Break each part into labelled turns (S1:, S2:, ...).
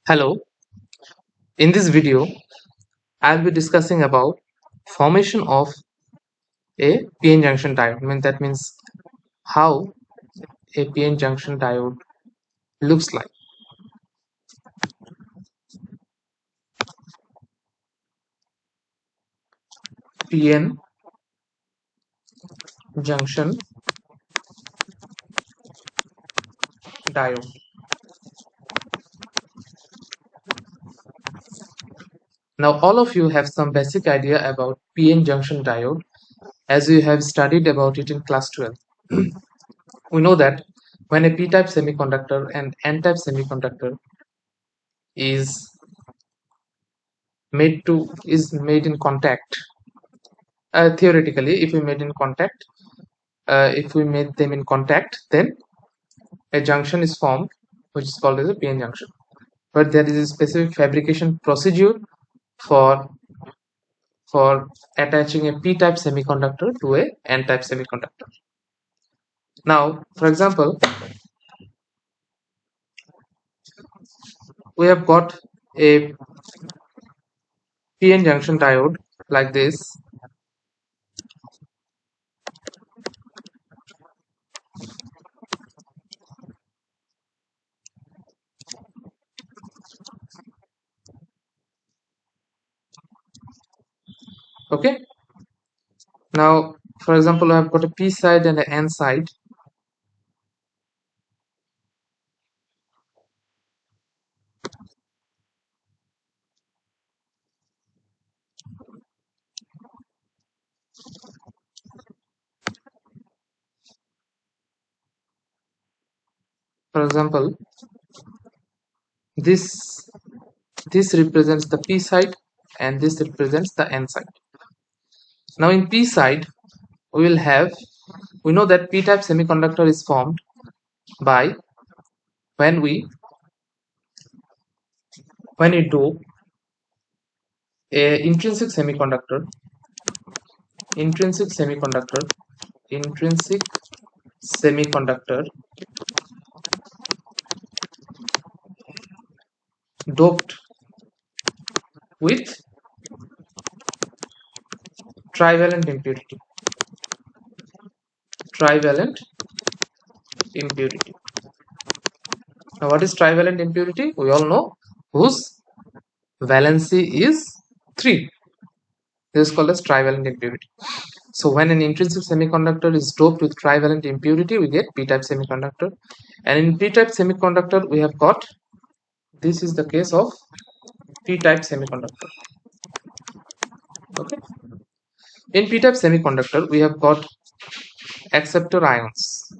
S1: Hello, in this video I'll be discussing about formation of a PN junction diode. That means how a PN junction diode looks like. PN junction diode. Now all of you have some basic idea about PN junction diode as you have studied about it in class 12. We know that when a p-type semiconductor and n-type semiconductor is made in contact, theoretically if we made them in contact, then a junction is formed which is called as a PN junction. But there is a specific fabrication procedure for attaching a p-type semiconductor to a n-type semiconductor. Now, for example, we have got a PN junction diode like this. Okay. Now, for example, I have got a p side and an n side. For example, this represents the p side and this represents the n side. Now in p side we know that p-type semiconductor is formed by when we do a intrinsic semiconductor doped with trivalent impurity. Now what is trivalent impurity? We all know, whose valency is 3. This is called as trivalent impurity. So when an intrinsic semiconductor is doped with trivalent impurity, we get p-type semiconductor. And in p-type semiconductor we have got, this is the case of p-type semiconductor. Okay. In p-type semiconductor we have got acceptor ions.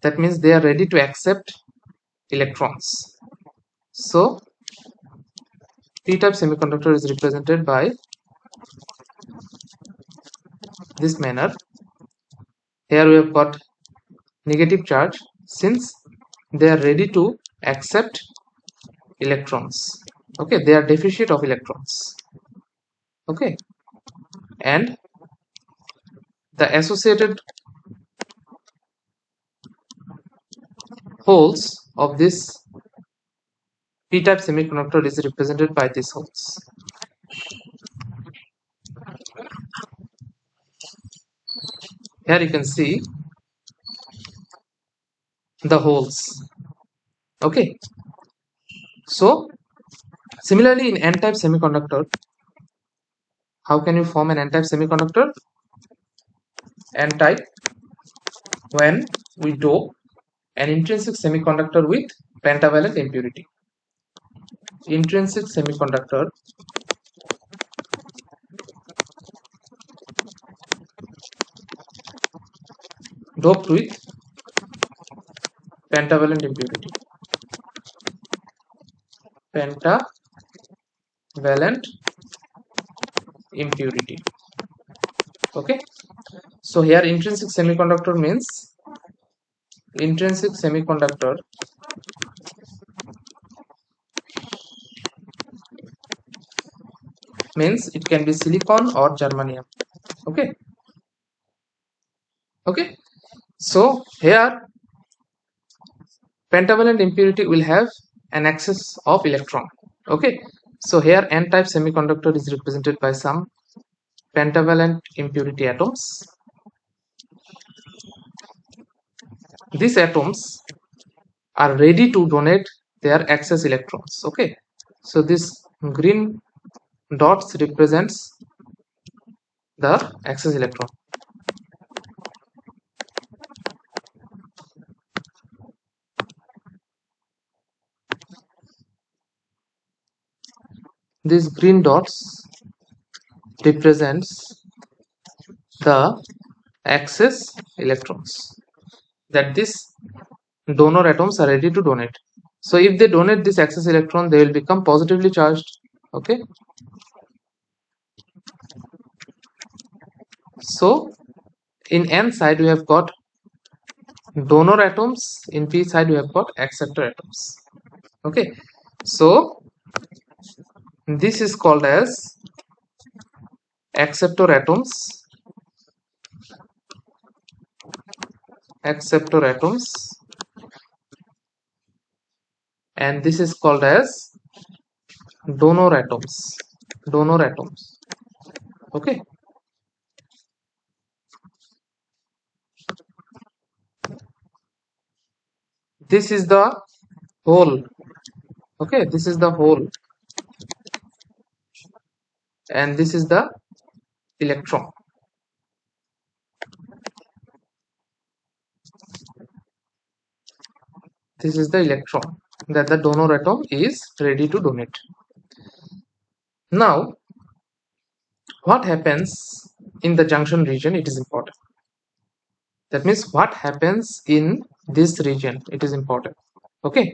S1: That means they are ready to accept electrons. So p-type semiconductor is represented by this manner. Here we have got negative charge since they are ready to accept electrons. Okay, they are deficient of electrons. Okay, and the associated holes of this p-type semiconductor is represented by these holes. Here you can see the holes. Okay, so similarly in n-type semiconductor, how can you form an n-type semiconductor? N-type, when we dope an intrinsic semiconductor with pentavalent impurity. Intrinsic semiconductor doped with pentavalent impurity. Pentavalent impurity. Okay, so here intrinsic semiconductor means it can be silicon or germanium. Okay, so here pentavalent impurity will have an excess of electron. Okay, so here n-type semiconductor is represented by some pentavalent impurity atoms. These atoms are ready to donate their excess electrons. Okay, so this green dots represents the excess electron. These green dots represents the excess electrons that these donor atoms are ready to donate. So if they donate this excess electron, they will become positively charged. Okay, so in n side we have got donor atoms, in p side we have got acceptor atoms. Okay, so this is called as acceptor atoms, and this is called as donor atoms. Okay, this is the hole. Okay, this is the hole, and this is the electron. This is the electron that the donor atom is ready to donate. Now, what happens in the junction region? It is important. That means what happens in this region? It is important. Okay.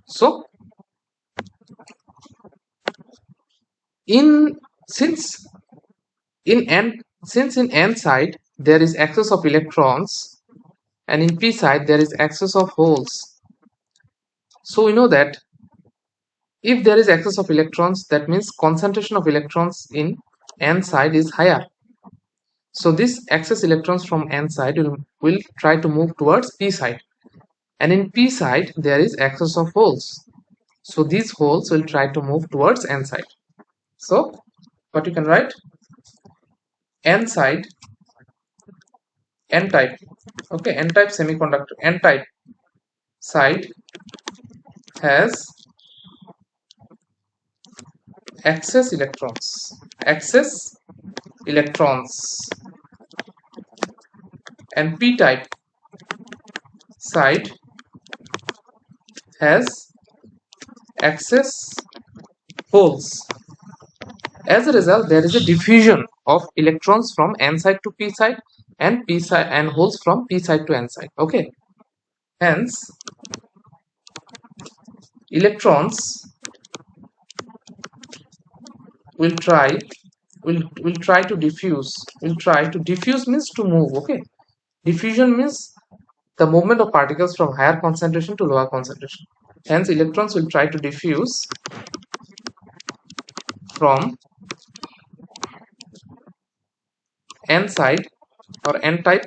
S1: So, since in n side there is excess of electrons, and in p side there is excess of holes. So we know that if there is excess of electrons, that means concentration of electrons in n side is higher. So this excess electrons from n side will try to move towards p side, and in p side there is excess of holes. So these holes will try to move towards n side. So what you can write, n side, n type, okay, n type semiconductor, n type side has excess electrons, and p type side has excess holes. As a result, there is a diffusion of electrons from n side to p side, and p side, and holes from p side to n side. Okay, hence electrons will try to diffuse. Diffuse means to move. Okay, diffusion means the movement of particles from higher concentration to lower concentration. Hence electrons will try to diffuse from n side or n type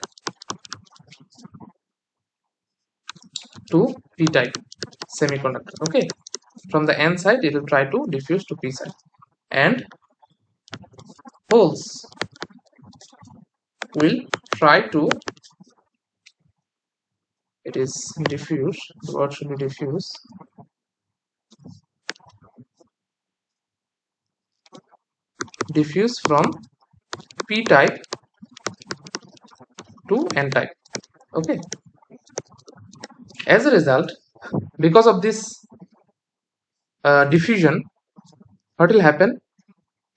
S1: to p type semiconductor. Okay, from the n side it will try to diffuse to p side, and holes will try to, it is diffuse, the word should be diffuse, from p type to n type. Okay, as a result, because of this diffusion, what will happen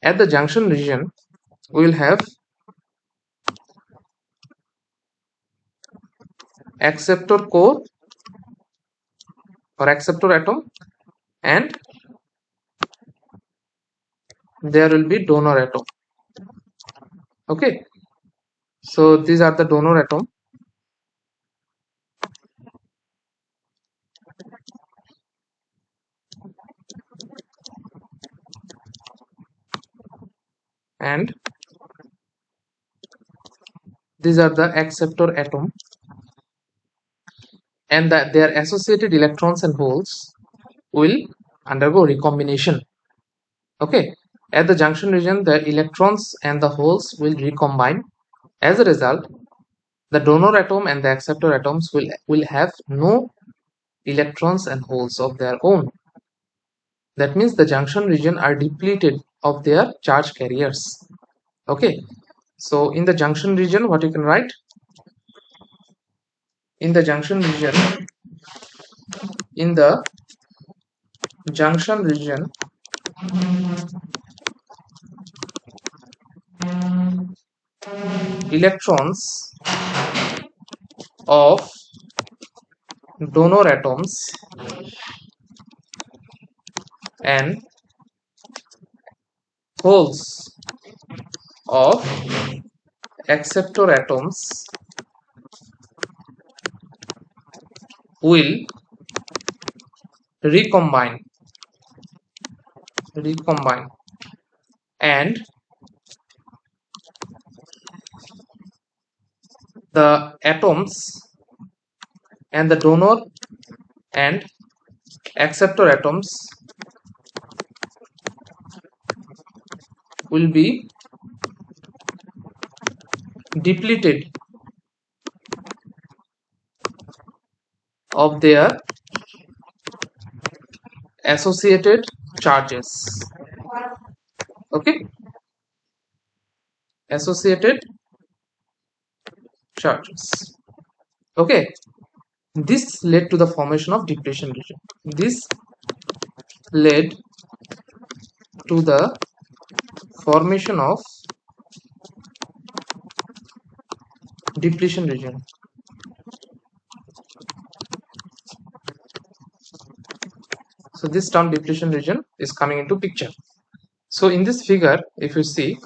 S1: at the junction region? We will have acceptor core or acceptor atom, and there will be donor atom. Okay, so these are the donor atom, and these are the acceptor atom. and that their associated electrons and holes will undergo recombination. Okay, at the junction region, the electrons and the holes will recombine. As a result, the donor atom and the acceptor atoms will have no electrons and holes of their own. That means the junction region are depleted of their charge carriers. Okay, so in the junction region, what you can write? In the junction region, in the junction region, electrons of donor atoms and holes of acceptor atoms will recombine and the atoms and the donor and acceptor atoms will be depleted of their associated charges. Okay, associated charges. Okay, this led to the formation of depletion region. This led to the formation of depletion region. So this term depletion region is coming into picture. So in this figure, if you see,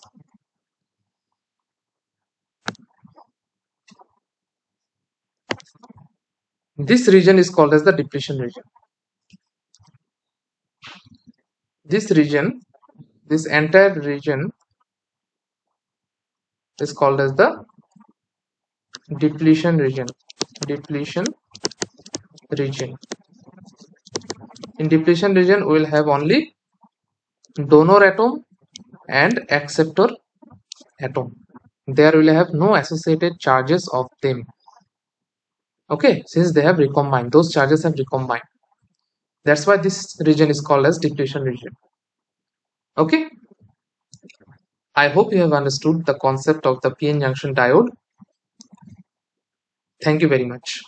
S1: this region is called as the depletion region. This region, this entire region is called as the depletion region. Depletion region. In depletion region, we will have only donor atom and acceptor atom. There will have no associated charges of them. Okay, since they have recombined, those charges have recombined. That's why this region is called as depletion region. Okay, I hope you have understood the concept of the PN junction diode. Thank you very much.